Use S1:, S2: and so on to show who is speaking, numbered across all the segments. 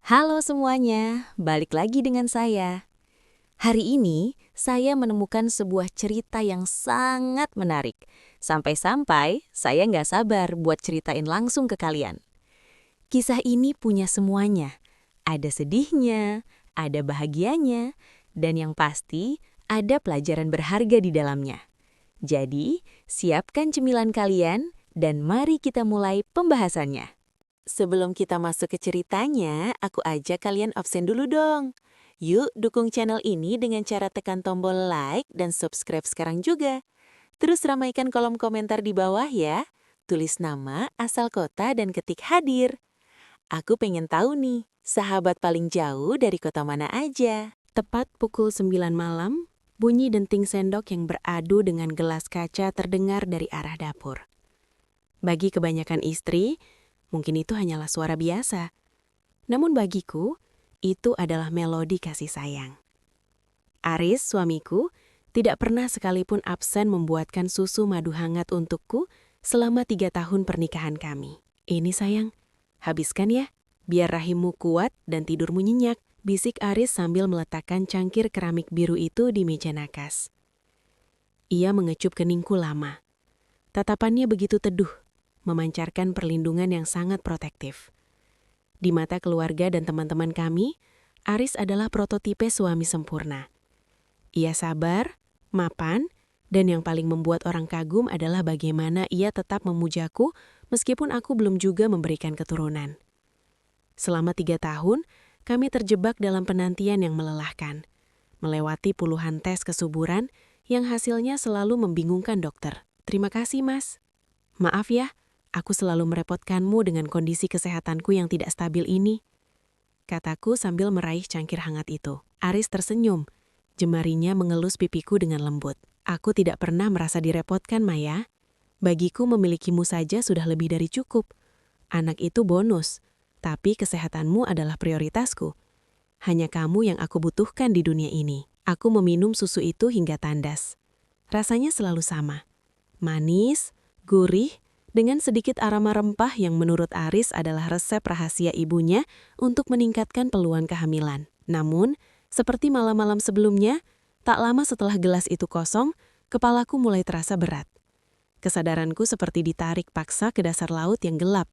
S1: Halo semuanya, balik lagi dengan saya. Hari ini, saya menemukan sebuah cerita yang sangat menarik. Sampai-sampai, saya nggak sabar buat ceritain langsung ke kalian. Kisah ini punya semuanya. Ada sedihnya, ada bahagianya, dan yang pasti, ada pelajaran berharga di dalamnya. Jadi, siapkan cemilan kalian, dan mari kita mulai pembahasannya. Sebelum kita masuk ke ceritanya, aku ajak kalian absen dulu dong. Yuk dukung channel ini dengan cara tekan tombol like dan subscribe sekarang juga. Terus ramaikan kolom komentar di bawah ya. Tulis nama, asal kota, dan ketik hadir. Aku pengen tahu nih, sahabat paling jauh dari kota mana aja? Tepat pukul 9 malam, bunyi denting sendok yang beradu dengan gelas kaca terdengar dari arah dapur. Bagi kebanyakan istri, mungkin itu hanyalah suara biasa. Namun bagiku, itu adalah melodi kasih sayang. Aris, suamiku, tidak pernah sekalipun absen membuatkan susu madu hangat untukku selama 3 tahun pernikahan kami. Ini sayang, habiskan ya, biar rahimmu kuat dan tidurmu nyenyak, bisik Aris sambil meletakkan cangkir keramik biru itu di meja nakas. Ia mengecup keningku lama. Tatapannya begitu teduh, memancarkan perlindungan yang sangat protektif. Di mata keluarga dan teman-teman kami, Aris adalah prototipe suami sempurna. Ia sabar, mapan, dan yang paling membuat orang kagum adalah bagaimana ia tetap memujaku meskipun aku belum juga memberikan keturunan. Selama 3 tahun, kami terjebak dalam penantian yang melelahkan, melewati puluhan tes kesuburan yang hasilnya selalu membingungkan dokter. Terima kasih, Mas. Maaf ya, aku selalu merepotkanmu dengan kondisi kesehatanku yang tidak stabil ini, kataku sambil meraih cangkir hangat itu. Aris tersenyum, jemarinya mengelus pipiku dengan lembut. Aku tidak pernah merasa direpotkan, Maya. Bagiku memilikimu saja sudah lebih dari cukup. Anak itu bonus, tapi kesehatanmu adalah prioritasku. Hanya kamu yang aku butuhkan di dunia ini. Aku meminum susu itu hingga tandas. Rasanya selalu sama. Manis, gurih, dengan sedikit aroma rempah yang menurut Aris adalah resep rahasia ibunya untuk meningkatkan peluang kehamilan. Namun, seperti malam-malam sebelumnya, tak lama setelah gelas itu kosong, kepalaku mulai terasa berat. Kesadaranku seperti ditarik paksa ke dasar laut yang gelap,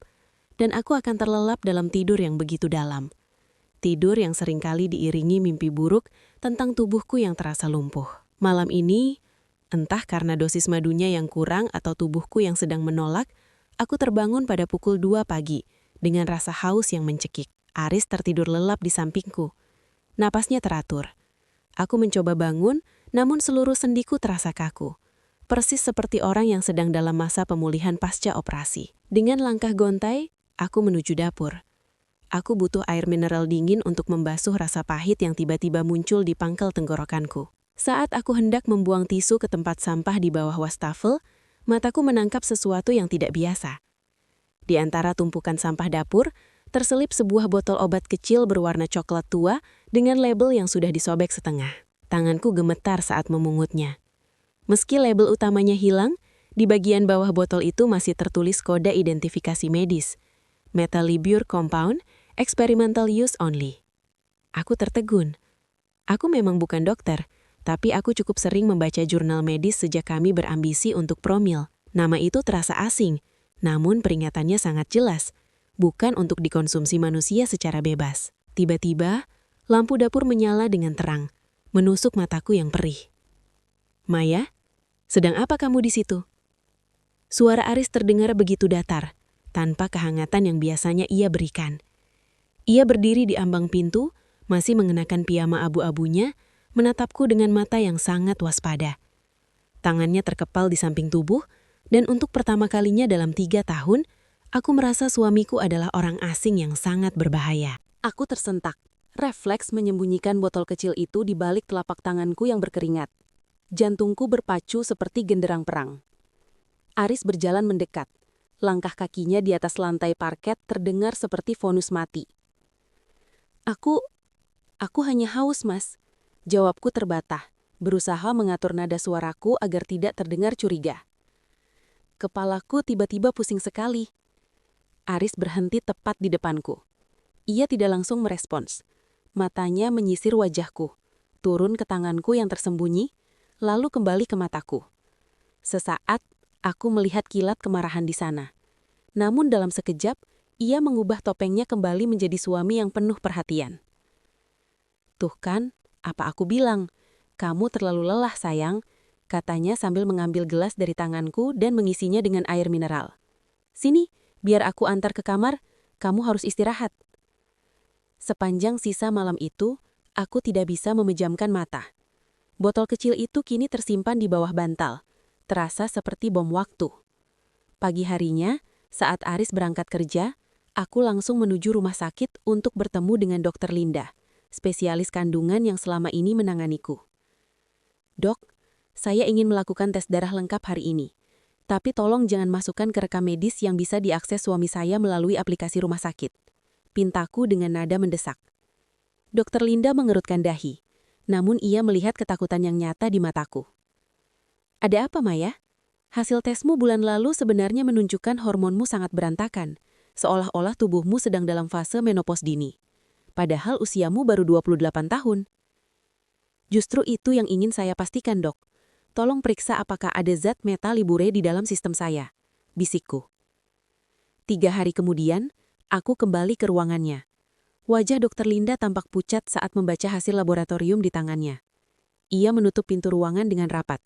S1: dan aku akan terlelap dalam tidur yang begitu dalam. Tidur yang seringkali diiringi mimpi buruk tentang tubuhku yang terasa lumpuh. Malam ini, entah karena dosis madunya yang kurang atau tubuhku yang sedang menolak, aku terbangun pada pukul 2 pagi dengan rasa haus yang mencekik. Aris tertidur lelap di sampingku. Napasnya teratur. Aku mencoba bangun, namun seluruh sendiku terasa kaku. Persis seperti orang yang sedang dalam masa pemulihan pasca operasi. Dengan langkah gontai, aku menuju dapur. Aku butuh air mineral dingin untuk membasuh rasa pahit yang tiba-tiba muncul di pangkal tenggorokanku. Saat aku hendak membuang tisu ke tempat sampah di bawah wastafel, mataku menangkap sesuatu yang tidak biasa. Di antara tumpukan sampah dapur, terselip sebuah botol obat kecil berwarna coklat tua dengan label yang sudah disobek setengah. Tanganku gemetar saat memungutnya. Meski label utamanya hilang, di bagian bawah botol itu masih tertulis kode identifikasi medis. Metallibure Compound, Experimental Use Only. Aku tertegun. Aku memang bukan dokter, tapi aku cukup sering membaca jurnal medis sejak kami berambisi untuk promil. Nama itu terasa asing, namun peringatannya sangat jelas, bukan untuk dikonsumsi manusia secara bebas. Tiba-tiba, lampu dapur menyala dengan terang, menusuk mataku yang perih. Maya, sedang apa kamu di situ? Suara Aris terdengar begitu datar, tanpa kehangatan yang biasanya ia berikan. Ia berdiri di ambang pintu, masih mengenakan piyama abu-abunya, menatapku dengan mata yang sangat waspada. Tangannya terkepal di samping tubuh, dan untuk pertama kalinya dalam 3 tahun, aku merasa suamiku adalah orang asing yang sangat berbahaya. Aku tersentak. Refleks menyembunyikan botol kecil itu di balik telapak tanganku yang berkeringat. Jantungku berpacu seperti genderang perang. Aris berjalan mendekat. Langkah kakinya di atas lantai parket terdengar seperti fonus mati. Aku hanya haus, Mas. Jawabku terbatah, berusaha mengatur nada suaraku agar tidak terdengar curiga. Kepalaku tiba-tiba pusing sekali. Aris berhenti tepat di depanku.
S2: Ia tidak langsung merespons. Matanya menyisir wajahku, turun ke tanganku yang tersembunyi, lalu kembali ke mataku. Sesaat, aku melihat kilat kemarahan di sana. Namun dalam sekejap, ia mengubah topengnya kembali menjadi suami yang penuh perhatian. "Tuh kan, apa aku bilang? Kamu terlalu lelah, sayang," katanya sambil mengambil gelas dari tanganku dan mengisinya dengan air mineral. "Sini, biar aku antar ke kamar, kamu harus istirahat." Sepanjang sisa malam itu, aku tidak bisa memejamkan mata. Botol kecil itu kini tersimpan di bawah bantal, terasa seperti bom waktu. Pagi harinya, saat Aris berangkat kerja, aku langsung menuju rumah sakit untuk bertemu dengan Dokter Linda, spesialis kandungan yang selama ini menanganiku. "Dok, saya ingin melakukan tes darah lengkap hari ini. Tapi tolong jangan masukkan ke rekam medis yang bisa diakses suami saya melalui aplikasi rumah sakit," pintaku dengan nada mendesak. Dokter Linda mengerutkan dahi, namun ia melihat ketakutan yang nyata di mataku. "Ada apa, Maya? Hasil tesmu bulan lalu sebenarnya menunjukkan hormonmu sangat berantakan, seolah-olah tubuhmu sedang dalam fase menopause dini. Padahal usiamu baru 28 tahun. "Justru itu yang ingin saya pastikan, Dok. Tolong periksa apakah ada zat metalibure di dalam sistem saya," bisikku. 3 hari kemudian, aku kembali ke ruangannya. Wajah Dokter Linda tampak pucat saat membaca hasil laboratorium di tangannya. Ia menutup pintu ruangan dengan rapat.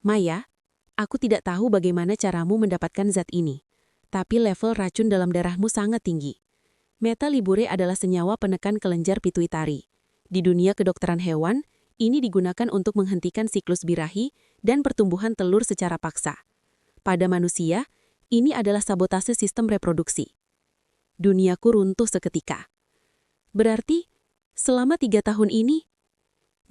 S2: "Maya, aku tidak tahu bagaimana caramu mendapatkan zat ini, tapi level racun dalam darahmu sangat tinggi. Metalibure adalah senyawa penekan kelenjar pituitari. Di dunia kedokteran hewan, ini digunakan untuk menghentikan siklus birahi dan pertumbuhan telur secara paksa. Pada manusia, ini adalah sabotase sistem reproduksi. Duniaku runtuh seketika. Berarti, selama 3 tahun ini,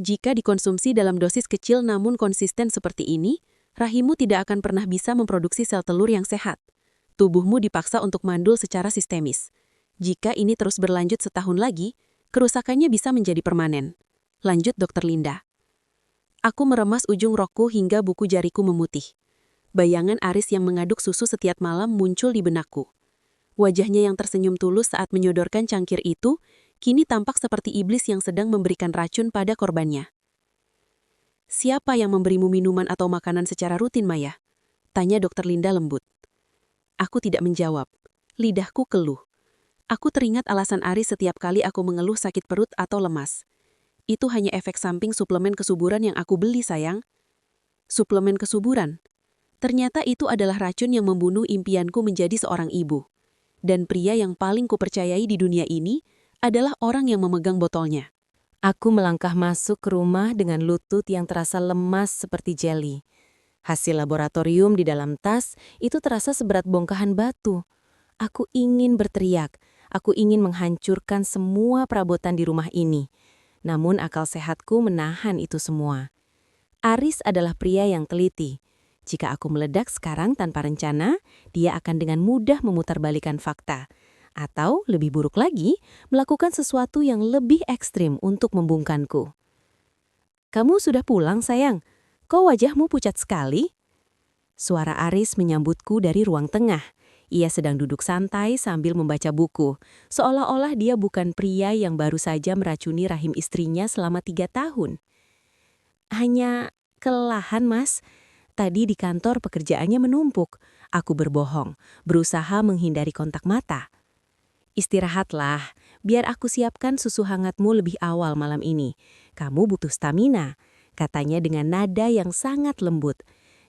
S2: jika dikonsumsi dalam dosis kecil namun konsisten seperti ini, rahimmu tidak akan pernah bisa memproduksi sel telur yang sehat. Tubuhmu dipaksa untuk mandul secara sistemis. Jika ini terus berlanjut setahun lagi, kerusakannya bisa menjadi permanen," lanjut Dokter Linda. Aku meremas ujung rokku hingga buku jariku memutih. Bayangan Aris yang mengaduk susu setiap malam muncul di benakku. Wajahnya yang tersenyum tulus saat menyodorkan cangkir itu, kini tampak seperti iblis yang sedang memberikan racun pada korbannya. "Siapa yang memberimu minuman atau makanan secara rutin, Maya?" tanya Dokter Linda lembut. Aku tidak menjawab. Lidahku keluh. Aku teringat alasan Aris setiap kali aku mengeluh sakit perut atau lemas. "Itu hanya efek samping suplemen kesuburan yang aku beli, sayang." Suplemen kesuburan? Ternyata itu adalah racun yang membunuh impianku menjadi seorang ibu. Dan pria yang paling kupercayai di dunia ini adalah orang yang memegang botolnya. Aku melangkah masuk ke rumah dengan lutut yang terasa lemas seperti jeli. Hasil laboratorium di dalam tas itu terasa seberat bongkahan batu. Aku ingin berteriak. Aku ingin menghancurkan semua perabotan di rumah ini. Namun akal sehatku menahan itu semua. Aris adalah pria yang teliti. Jika aku meledak sekarang tanpa rencana, dia akan dengan mudah memutarbalikkan fakta. Atau, lebih buruk lagi, melakukan sesuatu yang lebih ekstrim untuk membungkanku. "Kamu sudah pulang, sayang? Kok wajahmu pucat sekali?" Suara Aris menyambutku dari ruang tengah. Ia sedang duduk santai sambil membaca buku, seolah-olah dia bukan pria yang baru saja meracuni rahim istrinya selama 3 tahun. "Hanya kelelahan, Mas. Tadi di kantor pekerjaannya menumpuk." Aku berbohong, berusaha menghindari kontak mata. "Istirahatlah, biar aku siapkan susu hangatmu lebih awal malam ini. Kamu butuh stamina," katanya dengan nada yang sangat lembut.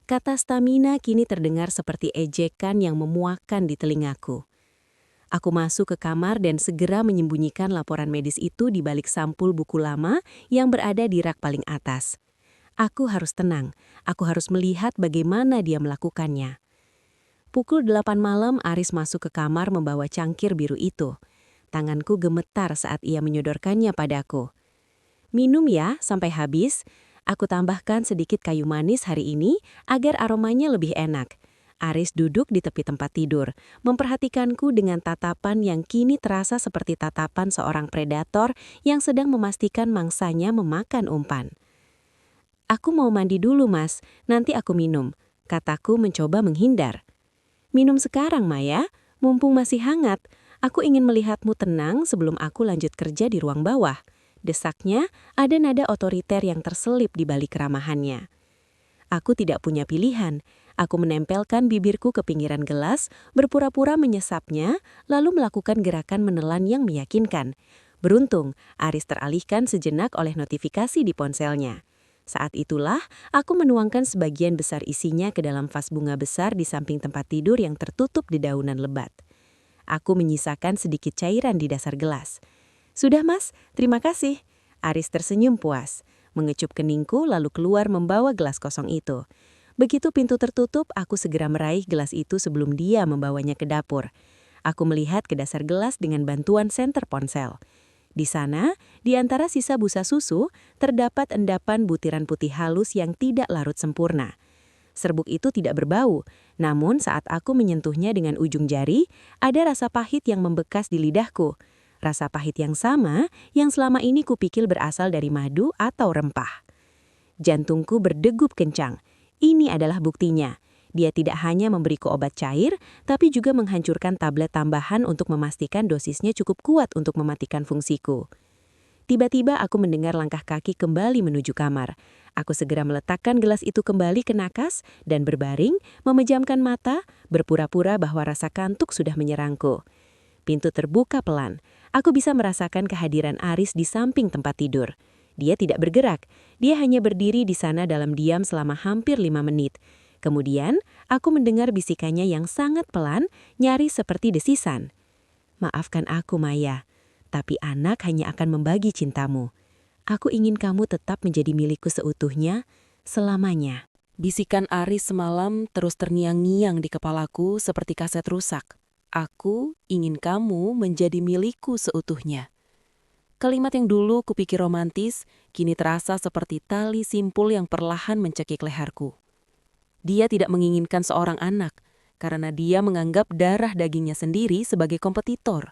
S2: Kata stamina kini terdengar seperti ejekan yang memuakkan di telingaku. Aku masuk ke kamar dan segera menyembunyikan laporan medis itu di balik sampul buku lama yang berada di rak paling atas. Aku harus tenang, aku harus melihat bagaimana dia melakukannya. Pukul 8 malam Aris masuk ke kamar membawa cangkir biru itu. Tanganku gemetar saat ia menyodorkannya padaku. "Minum ya sampai habis. Aku tambahkan sedikit kayu manis hari ini agar aromanya lebih enak." Aris duduk di tepi tempat tidur, memperhatikanku dengan tatapan yang kini terasa seperti tatapan seorang predator yang sedang memastikan mangsanya memakan umpan. "Aku mau mandi dulu, Mas. Nanti aku minum," kataku mencoba menghindar. "Minum sekarang, Maya. Mumpung masih hangat. Aku ingin melihatmu tenang sebelum aku lanjut kerja di ruang bawah. Desaknya, ada nada otoriter yang terselip di balik keramahannya. Aku tidak punya pilihan. Aku menempelkan bibirku ke pinggiran gelas, berpura-pura menyesapnya, lalu melakukan gerakan menelan yang meyakinkan. Beruntung, Aris teralihkan sejenak oleh notifikasi di ponselnya. Saat itulah, aku menuangkan sebagian besar isinya ke dalam vas bunga besar di samping tempat tidur yang tertutup di daunan lebat. Aku menyisakan sedikit cairan di dasar gelas. "Sudah, Mas. Terima kasih." Aris tersenyum puas, mengecup keningku lalu keluar membawa gelas kosong itu. Begitu pintu tertutup, aku segera meraih gelas itu sebelum dia membawanya ke dapur. Aku melihat ke dasar gelas dengan bantuan senter ponsel. Di sana, di antara sisa busa susu, terdapat endapan butiran putih halus yang tidak larut sempurna. Serbuk itu tidak berbau, namun saat aku menyentuhnya dengan ujung jari, ada rasa pahit yang membekas di lidahku. Rasa pahit yang sama yang selama ini kupikir berasal dari madu atau rempah. Jantungku berdegup kencang. Ini adalah buktinya. Dia tidak hanya memberiku obat cair, tapi juga menghancurkan tablet tambahan untuk memastikan dosisnya cukup kuat untuk mematikan fungsiku. Tiba-tiba aku mendengar langkah kaki kembali menuju kamar. Aku segera meletakkan gelas itu kembali ke nakas dan berbaring, memejamkan mata, berpura-pura bahwa rasa kantuk sudah menyerangku. Pintu terbuka pelan. Aku bisa merasakan kehadiran Aris di samping tempat tidur. Dia tidak bergerak. Dia hanya berdiri di sana dalam diam selama hampir 5 menit. Kemudian, aku mendengar bisikannya yang sangat pelan, nyaris seperti desisan. "Maafkan aku, Maya. Tapi anak hanya akan membagi cintamu. Aku ingin kamu tetap menjadi milikku seutuhnya, selamanya."
S3: Bisikan Aris semalam terus terngiang-ngiang di kepalaku seperti kaset rusak. "Aku ingin kamu menjadi milikku seutuhnya." Kalimat yang dulu kupikir romantis, kini terasa seperti tali simpul yang perlahan mencekik leherku. Dia tidak menginginkan seorang anak, karena dia menganggap darah dagingnya sendiri sebagai kompetitor.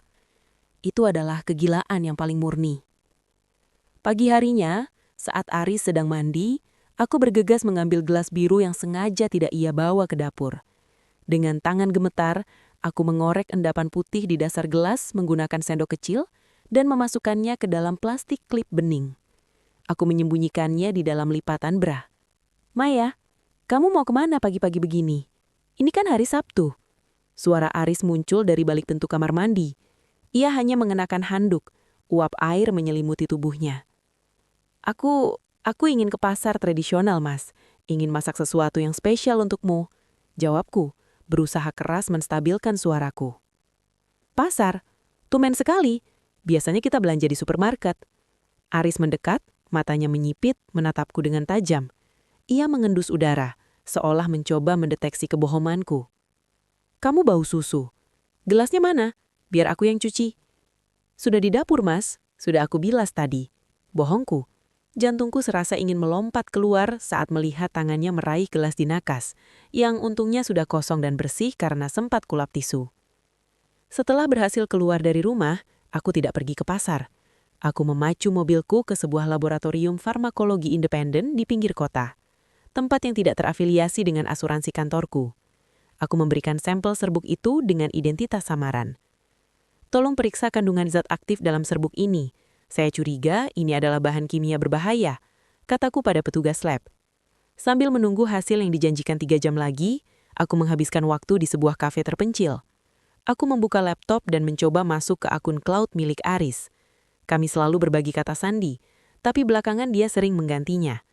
S3: Itu adalah kegilaan yang paling murni. Pagi harinya, saat Aris sedang mandi, aku bergegas mengambil gelas biru yang sengaja tidak ia bawa ke dapur. Dengan tangan gemetar, aku mengorek endapan putih di dasar gelas menggunakan sendok kecil dan memasukkannya ke dalam plastik klip bening. Aku menyembunyikannya di dalam lipatan bra. "Maya, kamu mau kemana pagi-pagi begini? Ini kan hari Sabtu." Suara Aris muncul dari balik pintu kamar mandi. Ia hanya mengenakan handuk, uap air menyelimuti tubuhnya. Aku ingin ke pasar tradisional, Mas. Ingin masak sesuatu yang spesial untukmu." Jawabku, berusaha keras menstabilkan suaraku. "Pasar? Tumben sekali. Biasanya kita belanja di supermarket." Aris mendekat, matanya menyipit, menatapku dengan tajam. Ia mengendus udara, seolah mencoba mendeteksi kebohonganku. "Kamu bau susu. Gelasnya mana? Biar aku yang cuci." "Sudah di dapur, Mas. Sudah aku bilas tadi." Bohongku. Jantungku serasa ingin melompat keluar saat melihat tangannya meraih gelas di nakas, yang untungnya sudah kosong dan bersih karena sempat kulap tisu. Setelah berhasil keluar dari rumah, aku tidak pergi ke pasar. Aku memacu mobilku ke sebuah laboratorium farmakologi independen di pinggir kota, tempat yang tidak terafiliasi dengan asuransi kantorku. Aku memberikan sampel serbuk itu dengan identitas samaran. "Tolong periksa kandungan zat aktif dalam serbuk ini. Saya curiga ini adalah bahan kimia berbahaya," kataku pada petugas lab. Sambil menunggu hasil yang dijanjikan 3 jam lagi, aku menghabiskan waktu di sebuah kafe terpencil. Aku membuka laptop dan mencoba masuk ke akun cloud milik Aris. Kami selalu berbagi kata sandi, tapi belakangan dia sering menggantinya.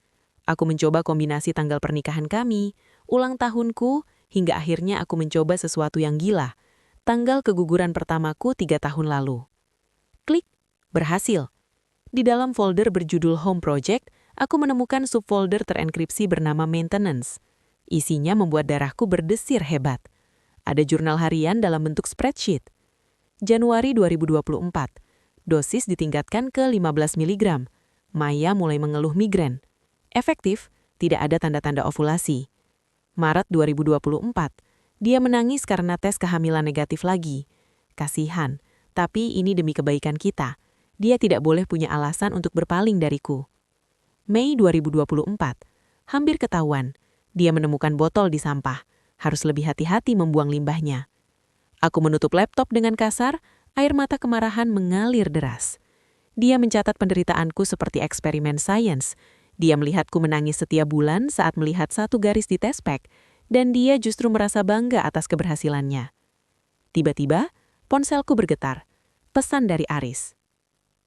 S3: Aku mencoba kombinasi tanggal pernikahan kami, ulang tahunku, hingga akhirnya aku mencoba sesuatu yang gila, tanggal keguguran pertamaku 3 tahun lalu. Klik. Berhasil. Di dalam folder berjudul Home Project, aku menemukan subfolder terenkripsi bernama Maintenance. Isinya membuat darahku berdesir hebat. Ada jurnal harian dalam bentuk spreadsheet. Januari 2024. Dosis ditingkatkan ke 15 mg. Maya mulai mengeluh migrain. Efektif, tidak ada tanda-tanda ovulasi. Maret 2024. Dia menangis karena tes kehamilan negatif lagi. Kasihan, tapi ini demi kebaikan kita. Dia tidak boleh punya alasan untuk berpaling dariku. Mei 2024. Hampir ketahuan. Dia menemukan botol di sampah. Harus lebih hati-hati membuang limbahnya. Aku menutup laptop dengan kasar, Air mata kemarahan mengalir deras. Dia mencatat penderitaanku seperti eksperimen sains. Dia melihatku menangis setiap bulan saat melihat satu garis di tespek, dan dia justru merasa bangga atas keberhasilannya. Tiba-tiba, ponselku bergetar. Pesan dari Aris.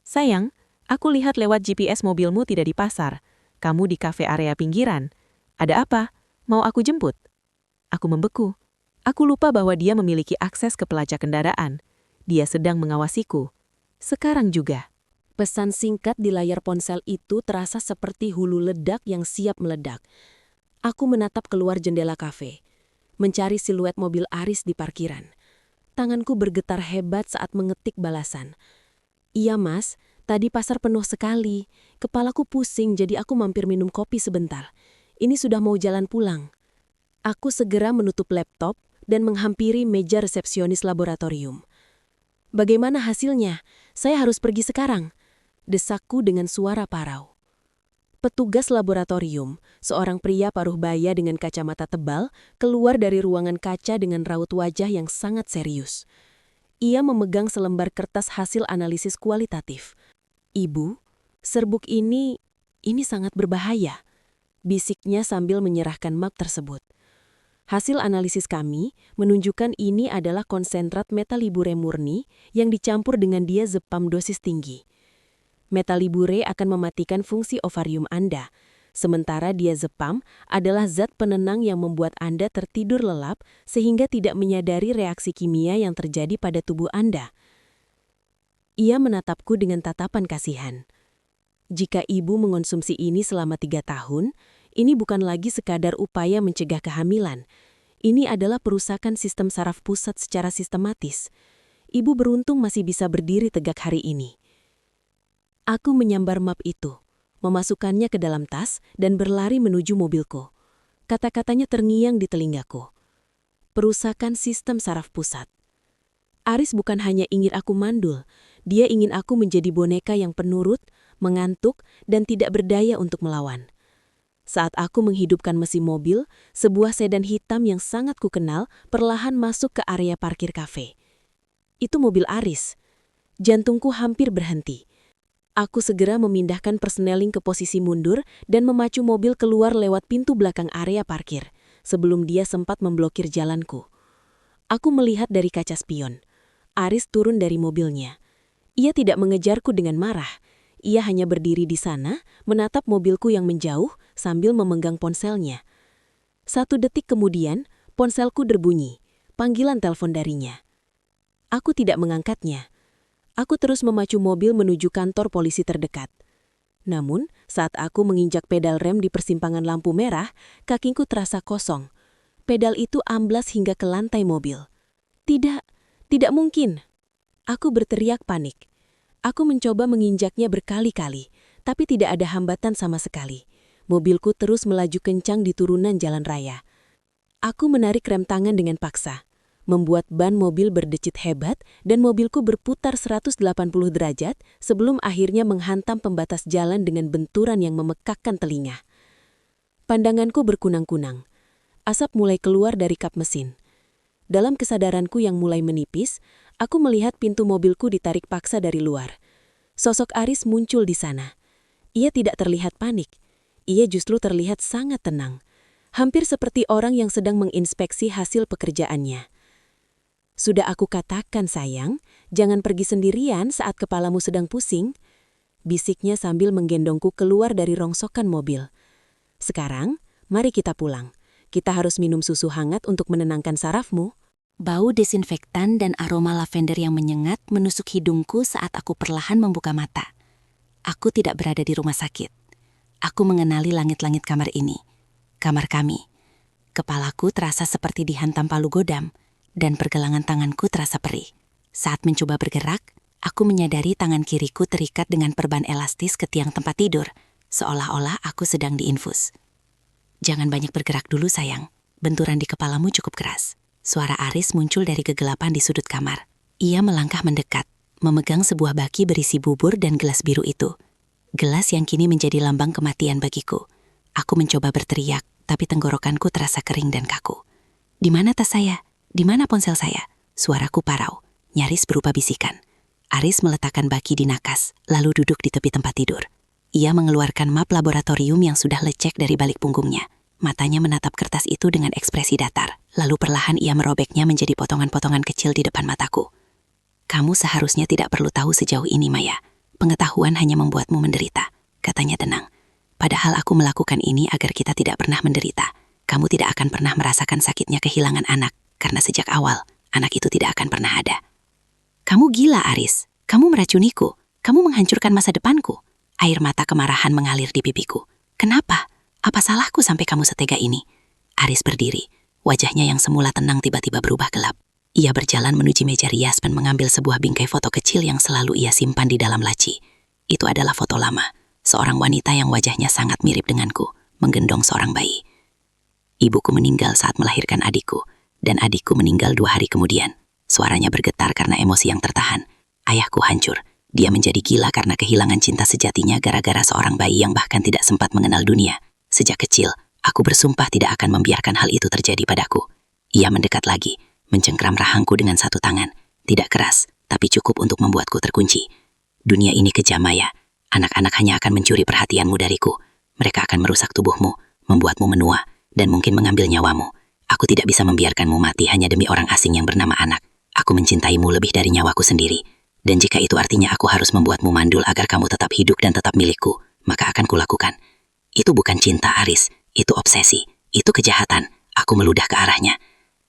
S3: "Sayang, aku lihat lewat GPS mobilmu tidak di pasar. Kamu di kafe area pinggiran. Ada apa? Mau aku jemput?" Aku membeku. Aku lupa bahwa dia memiliki akses ke pelacak kendaraan. Dia sedang mengawasiku. Sekarang juga.
S2: Pesan singkat di layar ponsel itu terasa seperti hulu ledak yang siap meledak. Aku menatap keluar jendela kafe, mencari siluet mobil Aris di parkiran. Tanganku bergetar hebat saat mengetik balasan. "Iya mas, tadi pasar penuh sekali. Kepalaku pusing jadi aku mampir minum kopi sebentar. Ini sudah mau jalan pulang." Aku segera menutup laptop dan menghampiri meja resepsionis laboratorium. "Bagaimana hasilnya? Saya harus pergi sekarang," desakku dengan suara parau. Petugas laboratorium, seorang pria paruh baya dengan kacamata tebal, keluar dari ruangan kaca dengan raut wajah yang sangat serius. Ia memegang selembar kertas hasil analisis kualitatif. "Ibu, serbuk ini sangat berbahaya," bisiknya sambil menyerahkan map tersebut. "Hasil analisis kami menunjukkan ini adalah konsentrat metalibure murni yang dicampur dengan diazepam dosis tinggi. Metalibure akan mematikan fungsi ovarium Anda, sementara diazepam adalah zat penenang yang membuat Anda tertidur lelap sehingga tidak menyadari reaksi kimia yang terjadi pada tubuh Anda." Ia menatapku dengan tatapan kasihan. "Jika ibu mengonsumsi ini selama 3 tahun, ini bukan lagi sekadar upaya mencegah kehamilan. Ini adalah perusakan sistem saraf pusat secara sistematis. Ibu beruntung masih bisa berdiri tegak hari ini." Aku menyambar map itu, memasukkannya ke dalam tas dan berlari menuju mobilku. Kata-katanya terngiang di telingaku. Perusakan sistem saraf pusat. Aris bukan hanya ingin aku mandul, dia ingin aku menjadi boneka yang penurut, mengantuk, dan tidak berdaya untuk melawan. Saat aku menghidupkan mesin mobil, sebuah sedan hitam yang sangat kukenal perlahan masuk ke area parkir kafe. Itu mobil Aris. Jantungku hampir berhenti. Aku segera memindahkan persneling ke posisi mundur dan memacu mobil keluar lewat pintu belakang area parkir, sebelum dia sempat memblokir jalanku. Aku melihat dari kaca spion. Aris turun dari mobilnya. Ia tidak mengejarku dengan marah. Ia hanya berdiri di sana, menatap mobilku yang menjauh sambil memegang ponselnya. 1 detik kemudian, ponselku berbunyi. Panggilan telepon darinya. Aku tidak mengangkatnya. Aku terus memacu mobil menuju kantor polisi terdekat. Namun, saat aku menginjak pedal rem di persimpangan lampu merah, kakiku terasa kosong. Pedal itu amblas hingga ke lantai mobil. Tidak mungkin. Aku berteriak panik. Aku mencoba menginjaknya berkali-kali, tapi tidak ada hambatan sama sekali. Mobilku terus melaju kencang di turunan jalan raya. Aku menarik rem tangan dengan paksa, membuat ban mobil berdecit hebat dan mobilku berputar 180 derajat sebelum akhirnya menghantam pembatas jalan dengan benturan yang memekakkan telinga. Pandanganku berkunang-kunang. Asap mulai keluar dari kap mesin. Dalam kesadaranku yang mulai menipis, aku melihat pintu mobilku ditarik paksa dari luar. Sosok Aris muncul di sana. Ia tidak terlihat panik. Ia justru terlihat sangat tenang. Hampir seperti orang yang sedang menginspeksi hasil pekerjaannya. "Sudah aku katakan sayang, jangan pergi sendirian saat kepalamu sedang pusing," bisiknya sambil menggendongku keluar dari rongsokan mobil. "Sekarang, mari kita pulang. Kita harus minum susu hangat untuk menenangkan sarafmu."
S1: Bau desinfektan dan aroma lavender yang menyengat menusuk hidungku saat aku perlahan membuka mata. Aku tidak berada di rumah sakit. Aku mengenali langit-langit kamar ini. Kamar kami. Kepalaku terasa seperti dihantam palu godam, dan pergelangan tanganku terasa perih. Saat mencoba bergerak, aku menyadari tangan kiriku terikat dengan perban elastis ke tiang tempat tidur, seolah-olah aku sedang diinfus. "Jangan banyak bergerak dulu sayang, benturan di kepalamu cukup keras." Suara Aris muncul dari kegelapan di sudut kamar. Ia melangkah mendekat, memegang sebuah baki berisi bubur dan gelas biru itu. Gelas yang kini menjadi lambang kematian bagiku. Aku mencoba berteriak, tapi tenggorokanku terasa kering dan kaku. "Di mana tas saya? Di mana ponsel saya?" Suaraku parau.
S4: nyaris berupa bisikan. Aris meletakkan baki di nakas, lalu duduk di tepi tempat tidur. Ia mengeluarkan map laboratorium yang sudah lecek dari balik punggungnya. Matanya menatap kertas itu dengan ekspresi datar, lalu perlahan ia merobeknya menjadi potongan-potongan kecil di depan mataku. Kamu seharusnya tidak perlu tahu sejauh ini, Maya. Pengetahuan hanya membuatmu menderita, katanya tenang. Padahal aku melakukan ini agar kita tidak pernah menderita. Kamu tidak akan pernah merasakan sakitnya kehilangan anak, karena sejak awal, anak itu tidak akan pernah ada. Kamu gila, Aris. Kamu meracuniku. Kamu menghancurkan masa depanku. Air mata kemarahan mengalir di pipiku. Kenapa? Apa salahku sampai kamu setega ini? Aris berdiri. Wajahnya yang semula tenang tiba-tiba berubah gelap. Ia berjalan menuju meja rias dan mengambil sebuah bingkai foto kecil yang selalu ia simpan di dalam laci. Itu adalah foto lama. Seorang wanita yang wajahnya sangat mirip denganku, menggendong seorang bayi. Ibuku meninggal saat melahirkan adikku, dan adikku meninggal 2 hari kemudian. Suaranya bergetar karena emosi yang tertahan. Ayahku hancur. Dia menjadi gila karena kehilangan cinta sejatinya gara-gara seorang bayi yang bahkan tidak sempat mengenal dunia. Sejak kecil, aku bersumpah tidak akan membiarkan hal itu terjadi padaku. Ia mendekat lagi, mencengkram rahangku dengan satu tangan. Tidak keras, tapi cukup untuk membuatku terkunci. Dunia ini kejam, Maya. Anak-anak hanya akan mencuri perhatianmu dariku. Mereka akan merusak tubuhmu, membuatmu menua, dan mungkin mengambil nyawamu. Aku tidak bisa membiarkanmu mati hanya demi orang asing yang bernama anak. Aku mencintaimu lebih dari nyawaku sendiri. Dan jika itu artinya aku harus membuatmu mandul agar kamu tetap hidup dan tetap milikku, maka akan kulakukan. Itu bukan cinta, Aris. Itu obsesi. Itu kejahatan. Aku meludah ke arahnya.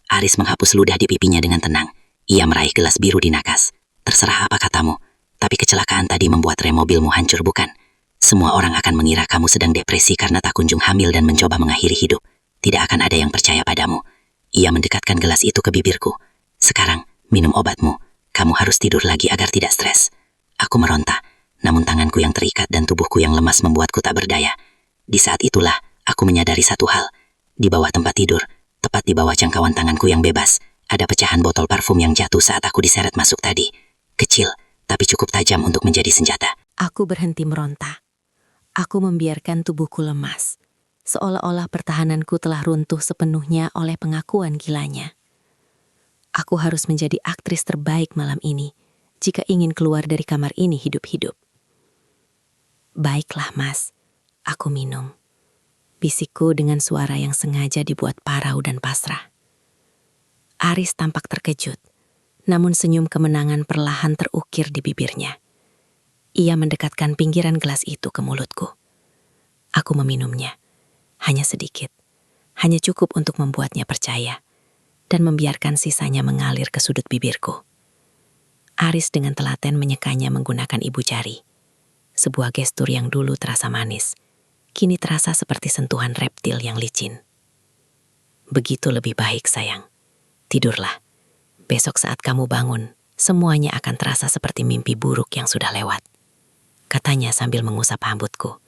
S4: Aris menghapus ludah di pipinya dengan tenang. Ia meraih gelas biru di nakas. Terserah apa katamu. Tapi kecelakaan tadi membuat rem mobilmu hancur, bukan? Semua orang akan mengira kamu sedang depresi karena tak kunjung hamil dan mencoba mengakhiri hidup. Tidak akan ada yang percaya padamu. Ia mendekatkan gelas itu ke bibirku. Sekarang, minum obatmu. Kamu harus tidur lagi agar tidak stres. Aku meronta, namun tanganku yang terikat dan tubuhku yang lemas membuatku tak berdaya. Di saat itulah, aku menyadari satu hal. Di bawah tempat tidur, tepat di bawah jangkauan tanganku yang bebas, ada pecahan botol parfum yang jatuh saat aku diseret masuk tadi. Kecil, tapi cukup tajam untuk menjadi senjata.
S2: Aku berhenti meronta. Aku membiarkan tubuhku lemas. Seolah-olah pertahananku telah runtuh sepenuhnya oleh pengakuan gilanya. Aku harus menjadi aktris terbaik malam ini, jika ingin keluar dari kamar ini hidup-hidup. Baiklah, Mas. Aku minum. Bisikku dengan suara yang sengaja dibuat parau dan pasrah. Aris tampak terkejut, namun senyum kemenangan perlahan terukir di bibirnya. Ia mendekatkan pinggiran gelas itu ke mulutku. Aku meminumnya. Hanya sedikit, hanya cukup untuk membuatnya percaya, dan membiarkan sisanya mengalir ke sudut bibirku. Aris dengan telaten menyekanya menggunakan ibu jari. Sebuah gestur yang dulu terasa manis, kini terasa seperti sentuhan reptil yang licin. Begitu lebih baik, sayang. Tidurlah. Besok saat kamu bangun, semuanya akan terasa seperti mimpi buruk yang sudah lewat. Katanya sambil mengusap rambutku.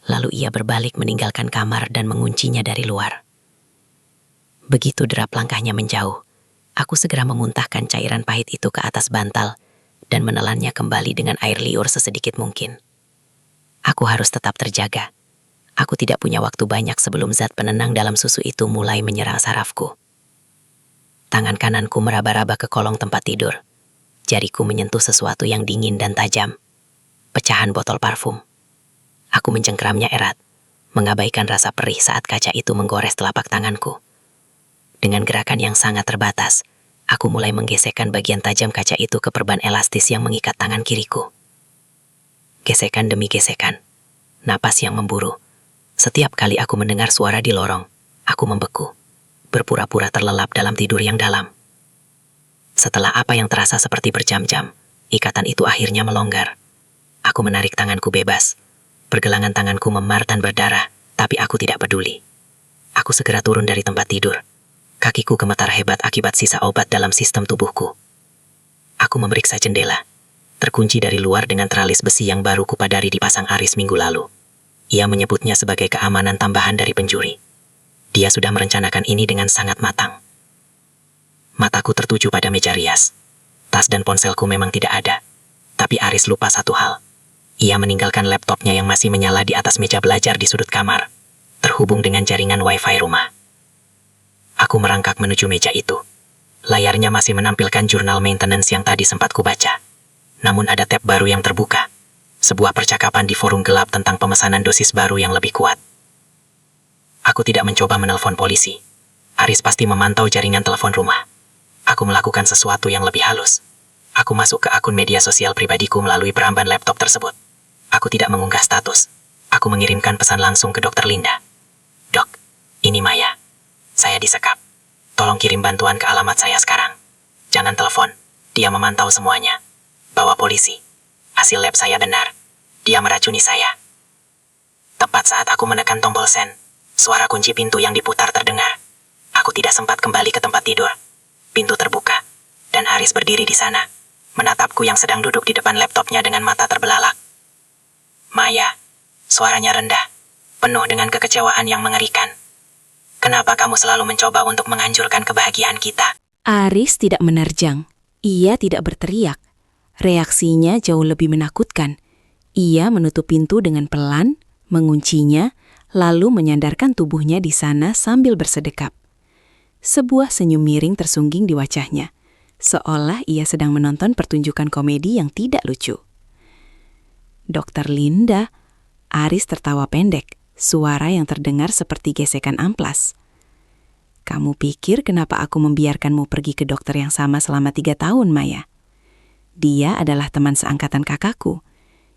S2: Lalu ia berbalik meninggalkan kamar dan menguncinya dari luar. Begitu derap langkahnya menjauh, aku segera memuntahkan cairan pahit itu ke atas bantal dan menelannya kembali dengan air liur sesedikit mungkin. Aku harus tetap terjaga. Aku tidak punya waktu banyak sebelum zat penenang dalam susu itu mulai menyerang sarafku. Tangan kananku meraba-raba ke kolong tempat tidur. Jariku menyentuh sesuatu yang dingin dan tajam. Pecahan botol parfum. Aku mencengkeramnya erat, mengabaikan rasa perih saat kaca itu menggores telapak tanganku. Dengan gerakan yang sangat terbatas, aku mulai menggesekkan bagian tajam kaca itu ke perban elastis yang mengikat tangan kiriku. Gesekan demi gesekan, napas yang memburu. Setiap kali aku mendengar suara di lorong, aku membeku, berpura-pura terlelap dalam tidur yang dalam. Setelah apa yang terasa seperti berjam-jam, ikatan itu akhirnya melonggar. Aku menarik tanganku bebas. Pergelangan tanganku memar dan berdarah, tapi aku tidak peduli. Aku segera turun dari tempat tidur. Kakiku gemetar hebat akibat sisa obat dalam sistem tubuhku. Aku memeriksa jendela. Terkunci dari luar dengan teralis besi yang baru kupadari dipasang Aris minggu lalu. Ia menyebutnya sebagai keamanan tambahan dari pencuri. Dia sudah merencanakan ini dengan sangat matang. Mataku tertuju pada meja rias. Tas dan ponselku memang tidak ada. Tapi Aris lupa satu hal. Ia meninggalkan laptopnya yang masih menyala di atas meja belajar di sudut kamar, terhubung dengan jaringan wifi rumah. Aku merangkak menuju meja itu.
S5: Layarnya masih menampilkan jurnal maintenance yang tadi sempat kubaca. Namun ada tab baru yang terbuka. Sebuah percakapan di forum gelap tentang pemesanan dosis baru yang lebih kuat. Aku tidak mencoba menelpon polisi. Aris pasti memantau jaringan telepon rumah. Aku melakukan sesuatu yang lebih halus. Aku masuk ke akun media sosial pribadiku melalui peramban laptop tersebut. Aku tidak mengunggah status. Aku mengirimkan pesan langsung ke Dr. Linda. Dok, ini Maya. Saya disekap. Tolong kirim bantuan ke alamat saya sekarang. Jangan telepon. Dia memantau semuanya. Bawa polisi. Hasil lab saya benar. Dia meracuni saya. Tepat saat aku menekan tombol send, suara kunci pintu yang diputar terdengar. Aku tidak sempat kembali ke tempat tidur. Pintu terbuka, dan Aris berdiri di sana, menatapku yang sedang duduk di depan laptopnya dengan mata terbelalak. Maya, suaranya rendah, penuh dengan kekecewaan yang mengerikan. Kenapa kamu selalu mencoba untuk menghancurkan kebahagiaan kita?
S2: Aris tidak menerjang. Ia tidak berteriak. Reaksinya jauh lebih menakutkan. Ia menutup pintu dengan pelan, menguncinya, lalu menyandarkan tubuhnya di sana sambil bersedekap. Sebuah senyum miring tersungging di wajahnya, seolah ia sedang menonton pertunjukan komedi yang tidak lucu. Dr. Linda, Aris tertawa pendek, suara yang terdengar seperti gesekan amplas. Kamu pikir kenapa aku membiarkanmu pergi ke dokter yang sama selama 3 tahun, Maya? Dia adalah teman seangkatan kakakku.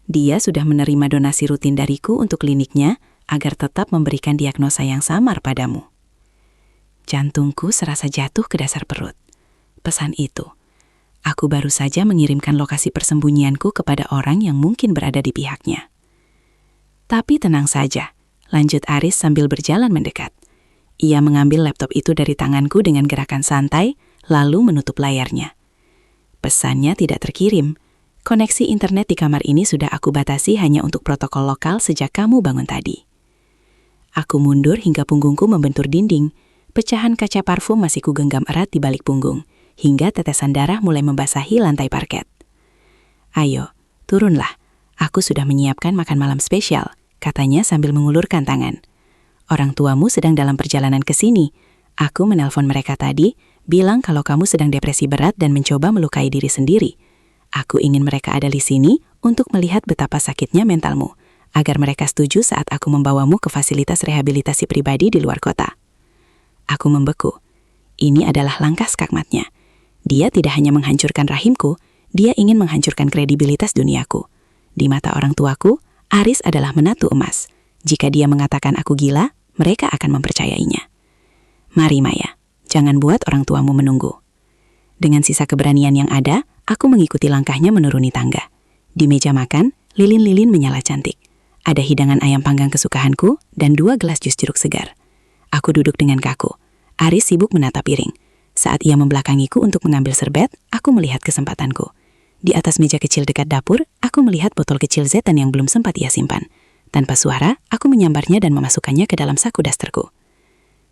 S2: Dia sudah menerima donasi rutin dariku untuk kliniknya agar tetap memberikan diagnosa yang samar padamu. Jantungku serasa jatuh ke dasar perut. Pesan itu. Aku baru saja mengirimkan lokasi persembunyianku kepada orang yang mungkin berada di pihaknya. Tapi tenang saja, lanjut Aris sambil berjalan mendekat. Ia mengambil laptop itu dari tanganku dengan gerakan santai, lalu menutup layarnya. Pesannya tidak terkirim. Koneksi internet di kamar ini sudah aku batasi hanya untuk protokol lokal sejak kamu bangun tadi. Aku mundur hingga punggungku membentur dinding. Pecahan kaca parfum masih kugenggam erat di balik punggung, hingga tetesan darah mulai membasahi lantai parket. Ayo, turunlah. Aku sudah menyiapkan makan malam spesial, katanya sambil mengulurkan tangan. Orang tuamu sedang dalam perjalanan ke sini. Aku menelpon mereka tadi, bilang kalau kamu sedang depresi berat dan mencoba melukai diri sendiri. Aku ingin mereka ada di sini untuk melihat betapa sakitnya mentalmu, agar mereka setuju saat aku membawamu ke fasilitas rehabilitasi pribadi di luar kota. Aku membeku. Ini adalah langkah skakmatnya. Dia tidak hanya menghancurkan rahimku, dia ingin menghancurkan kredibilitas duniaku. Di mata orang tuaku, Aris adalah menatu emas. Jika dia mengatakan aku gila, mereka akan mempercayainya. Mari Maya, jangan buat orang tuamu menunggu. Dengan sisa keberanian yang ada, aku mengikuti langkahnya menuruni tangga. Di meja makan, lilin-lilin menyala cantik. Ada hidangan ayam panggang kesukaanku dan 2 gelas jus jeruk segar. Aku duduk dengan kaku. Aris sibuk menata piring. Saat ia membelakangiku untuk mengambil serbet, aku melihat kesempatanku. Di atas meja kecil dekat dapur, aku melihat botol kecil zetan yang belum sempat ia simpan. Tanpa suara, aku menyambarnya dan memasukkannya ke dalam saku dasterku.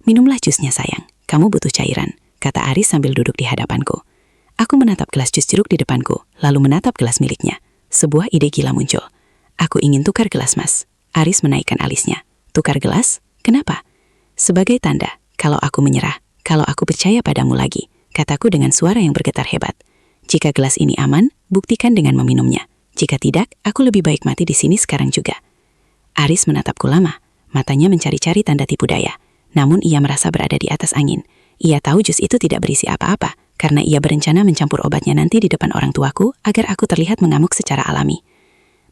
S2: Minumlah jusnya sayang, kamu butuh cairan, kata Aris sambil duduk di hadapanku. Aku menatap gelas jus jeruk di depanku, lalu menatap gelas miliknya. Sebuah ide gila muncul. Aku ingin tukar gelas mas. Aris menaikkan alisnya. Tukar gelas? Kenapa? Sebagai tanda, kalau aku menyerah, kalau aku percaya padamu lagi, kataku dengan suara yang bergetar hebat. Jika gelas ini aman, buktikan dengan meminumnya. Jika tidak, aku lebih baik mati di sini sekarang juga. Aris menatapku lama, matanya mencari-cari tanda tipu daya. Namun ia merasa berada di atas angin. Ia tahu jus itu tidak berisi apa-apa, karena ia berencana mencampur obatnya nanti di depan orang tuaku agar aku terlihat mengamuk secara alami.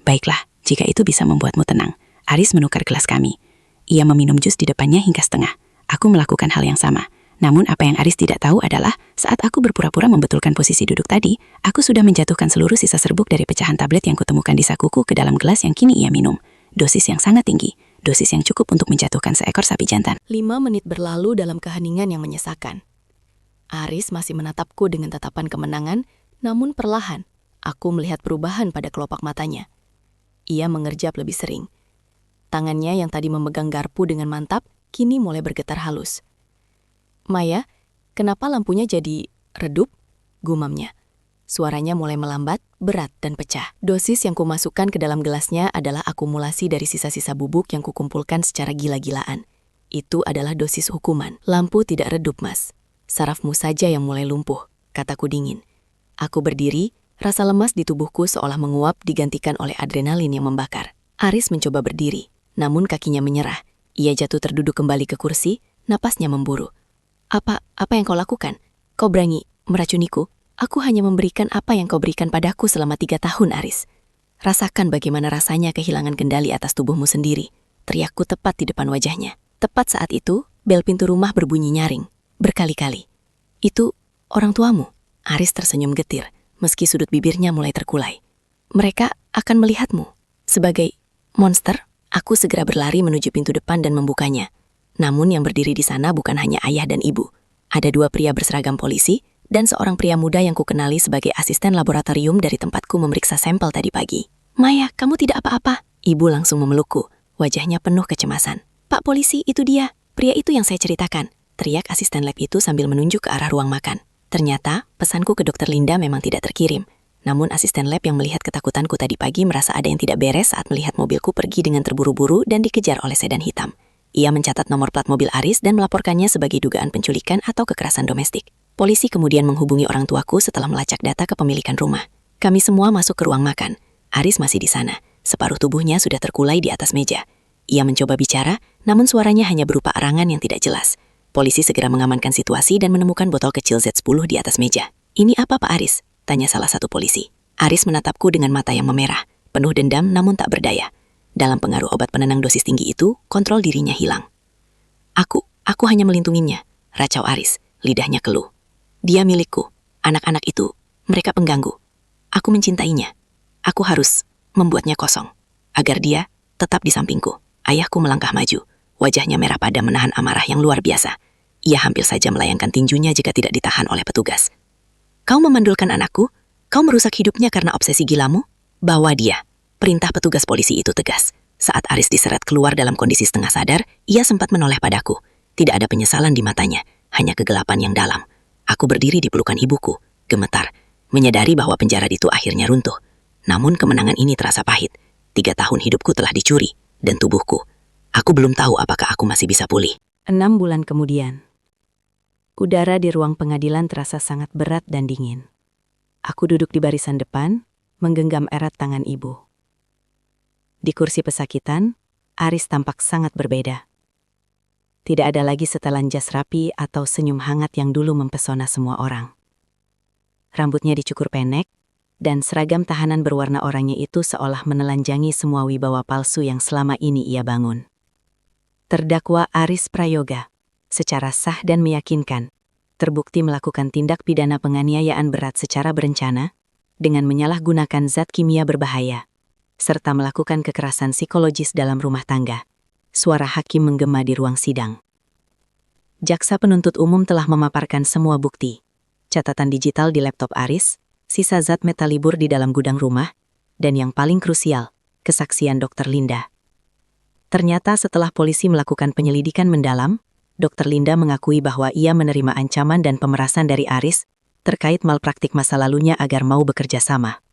S2: Baiklah, jika itu bisa membuatmu tenang. Aris menukar gelas kami. Ia meminum jus di depannya hingga setengah. Aku melakukan hal yang sama. Namun apa yang Aris tidak tahu adalah, saat aku berpura-pura membetulkan posisi duduk tadi, aku sudah menjatuhkan seluruh sisa serbuk dari pecahan tablet yang kutemukan di sakuku ke dalam gelas yang kini ia minum. Dosis yang sangat tinggi. Dosis yang cukup untuk menjatuhkan seekor sapi jantan.
S1: 5 menit berlalu dalam keheningan yang menyesakan. Aris masih menatapku dengan tatapan kemenangan, namun perlahan, aku melihat perubahan pada kelopak matanya. Ia mengerjap lebih sering. Tangannya yang tadi memegang garpu dengan mantap, kini mulai bergetar halus. Maya, kenapa lampunya jadi redup? Gumamnya. Suaranya mulai melambat, berat, dan pecah. Dosis yang kumasukkan ke dalam gelasnya adalah akumulasi dari sisa-sisa bubuk yang kukumpulkan secara gila-gilaan. Itu adalah dosis hukuman. Lampu tidak redup, Mas. sarafmu saja yang mulai lumpuh, kataku dingin. Aku berdiri, rasa lemas di tubuhku seolah menguap digantikan oleh adrenalin yang membakar. Aris mencoba berdiri, namun kakinya menyerah. Ia jatuh terduduk kembali ke kursi, napasnya memburu. Apa yang kau lakukan? Kau berani meracuniku? Aku hanya memberikan apa yang kau berikan padaku selama 3 tahun, Aris. Rasakan bagaimana rasanya kehilangan kendali atas tubuhmu sendiri. Teriakku tepat di depan wajahnya. Tepat saat itu, bel pintu rumah berbunyi nyaring, berkali-kali. Itu orang tuamu? Aris tersenyum getir, meski sudut bibirnya mulai terkulai. Mereka akan melihatmu. Sebagai monster, aku segera berlari menuju pintu depan dan membukanya. Namun yang berdiri di sana bukan hanya ayah dan ibu. Ada 2 pria berseragam polisi dan seorang pria muda yang kukenali sebagai asisten laboratorium dari tempatku memeriksa sampel tadi pagi. Maya, kamu tidak apa-apa? Ibu langsung memelukku, wajahnya penuh kecemasan. Pak polisi, itu dia. Pria itu yang saya ceritakan. Teriak asisten lab itu sambil menunjuk ke arah ruang makan. Ternyata, pesanku ke Dr. Linda memang tidak terkirim. Namun asisten lab yang melihat ketakutanku tadi pagi merasa ada yang tidak beres saat melihat mobilku pergi dengan terburu-buru dan dikejar oleh sedan hitam. Ia mencatat nomor plat mobil Aris dan melaporkannya sebagai dugaan penculikan atau kekerasan domestik. Polisi kemudian menghubungi orang tuaku setelah melacak data kepemilikan rumah. Kami semua masuk ke ruang makan. Aris masih di sana. Separuh tubuhnya sudah terkulai di atas meja. Ia mencoba bicara, namun suaranya hanya berupa arangan yang tidak jelas. Polisi segera mengamankan situasi dan menemukan botol kecil Z10 di atas meja. Ini apa, Pak Aris? Tanya salah satu polisi. Aris menatapku dengan mata yang memerah, penuh dendam namun tak berdaya. Dalam pengaruh obat penenang dosis tinggi itu, kontrol dirinya hilang. Aku hanya melindunginya, racau Aris, lidahnya keluh. Dia milikku, anak-anak itu, mereka pengganggu. Aku mencintainya. Aku harus membuatnya kosong, agar dia tetap di sampingku. Ayahku melangkah maju, wajahnya merah padam menahan amarah yang luar biasa. Ia hampir saja melayangkan tinjunya jika tidak ditahan oleh petugas. Kau memandulkan anakku? Kau merusak hidupnya karena obsesi gilamu? Bawa dia. Perintah petugas polisi itu tegas. Saat Aris diseret keluar dalam kondisi setengah sadar, ia sempat menoleh padaku. Tidak ada penyesalan di matanya, hanya kegelapan yang dalam. Aku berdiri di pelukan ibuku, gemetar, menyadari bahwa penjara itu akhirnya runtuh. Namun kemenangan ini terasa pahit. 3 tahun hidupku telah dicuri, dan tubuhku. Aku belum tahu apakah aku masih bisa pulih.
S3: 6 bulan kemudian. Udara di ruang pengadilan terasa sangat berat dan dingin. Aku duduk di barisan depan, menggenggam erat tangan ibu. Di kursi pesakitan, Aris tampak sangat berbeda. Tidak ada lagi setelan jas rapi atau senyum hangat yang dulu mempesona semua orang. Rambutnya dicukur pendek, dan seragam tahanan berwarna oranye itu seolah menelanjangi semua wibawa palsu yang selama ini ia bangun. Terdakwa Aris Prayoga, secara sah dan meyakinkan, terbukti melakukan tindak pidana penganiayaan berat secara berencana, dengan menyalahgunakan zat kimia berbahaya, serta melakukan kekerasan psikologis dalam rumah tangga. Suara hakim menggema di ruang sidang. Jaksa penuntut umum telah memaparkan semua bukti. Catatan digital di laptop Aris, sisa zat metalibur di dalam gudang rumah, dan yang paling krusial, kesaksian Dr. Linda. Ternyata setelah polisi melakukan penyelidikan mendalam, Dr. Linda mengakui bahwa ia menerima ancaman dan pemerasan dari Aris terkait malpraktik masa lalunya agar mau bekerja sama.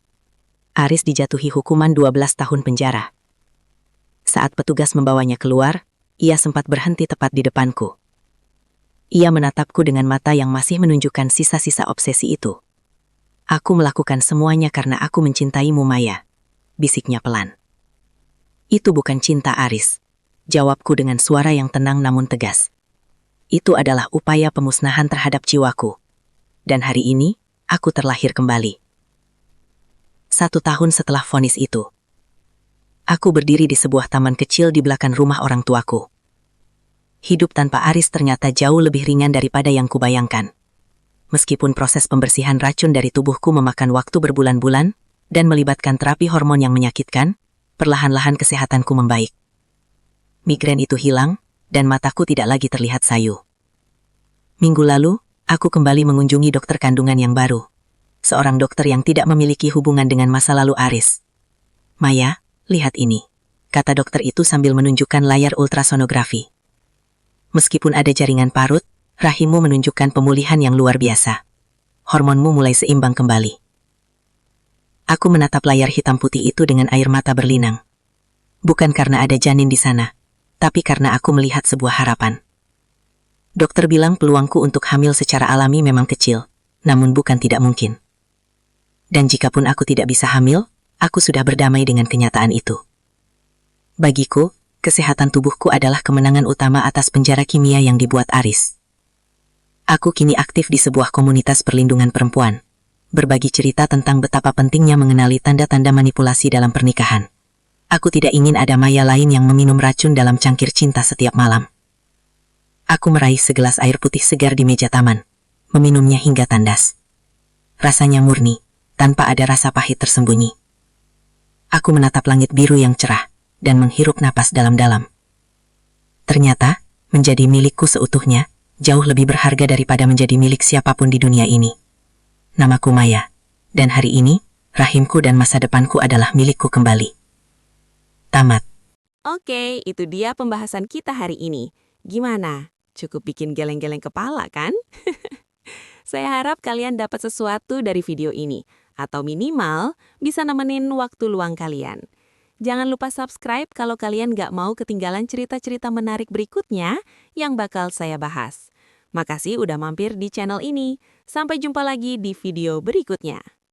S3: Aris dijatuhi hukuman 12 tahun penjara. Saat petugas membawanya keluar, ia sempat berhenti tepat di depanku. Ia menatapku dengan mata yang masih menunjukkan sisa-sisa obsesi itu. Aku melakukan semuanya karena aku mencintaimu, Maya, bisiknya pelan. Itu bukan cinta, Aris, jawabku dengan suara yang tenang namun tegas. Itu adalah upaya pemusnahan terhadap jiwaku. Dan hari ini, aku terlahir kembali. 1 tahun setelah vonis itu, aku berdiri di sebuah taman kecil di belakang rumah orang tuaku. Hidup tanpa Aris ternyata jauh lebih ringan daripada yang kubayangkan. Meskipun proses pembersihan racun dari tubuhku memakan waktu berbulan-bulan dan melibatkan terapi hormon yang menyakitkan, perlahan-lahan kesehatanku membaik. Migrain itu hilang, dan mataku tidak lagi terlihat sayu. Minggu lalu, aku kembali mengunjungi dokter kandungan yang baru. Seorang dokter yang tidak memiliki hubungan dengan masa lalu Aris. Maya, lihat ini, kata dokter itu sambil menunjukkan layar ultrasonografi. Meskipun ada jaringan parut, rahimmu menunjukkan pemulihan yang luar biasa. Hormonmu mulai seimbang kembali. Aku menatap layar hitam putih itu dengan air mata berlinang. Bukan karena ada janin di sana, tapi karena aku melihat sebuah harapan.
S4: Dokter bilang peluangku untuk hamil secara alami memang kecil, namun bukan tidak mungkin. Dan jikapun aku tidak bisa hamil, aku sudah berdamai dengan kenyataan itu. Bagiku, kesehatan tubuhku adalah kemenangan utama atas penjara kimia yang dibuat Aris. Aku kini aktif di sebuah komunitas perlindungan perempuan, berbagi cerita tentang betapa pentingnya mengenali tanda-tanda manipulasi dalam pernikahan. Aku tidak ingin ada Maya lain yang meminum racun dalam cangkir cinta setiap malam. Aku meraih segelas air putih segar di meja taman, meminumnya hingga tandas. Rasanya murni, tanpa ada rasa pahit tersembunyi. Aku menatap langit biru yang cerah, dan menghirup napas dalam-dalam. Ternyata, menjadi milikku seutuhnya, jauh lebih berharga daripada menjadi milik siapapun di dunia ini. Namaku Maya, dan hari ini, rahimku dan masa depanku adalah milikku kembali. Tamat.
S2: Oke, itu dia pembahasan kita hari ini. Gimana? Cukup bikin geleng-geleng kepala, kan? Saya harap kalian dapat sesuatu dari video ini, atau minimal bisa nemenin waktu luang kalian. Jangan lupa subscribe kalau kalian nggak mau ketinggalan cerita-cerita menarik berikutnya yang bakal saya bahas. Makasih udah mampir di channel ini. Sampai jumpa lagi di video berikutnya.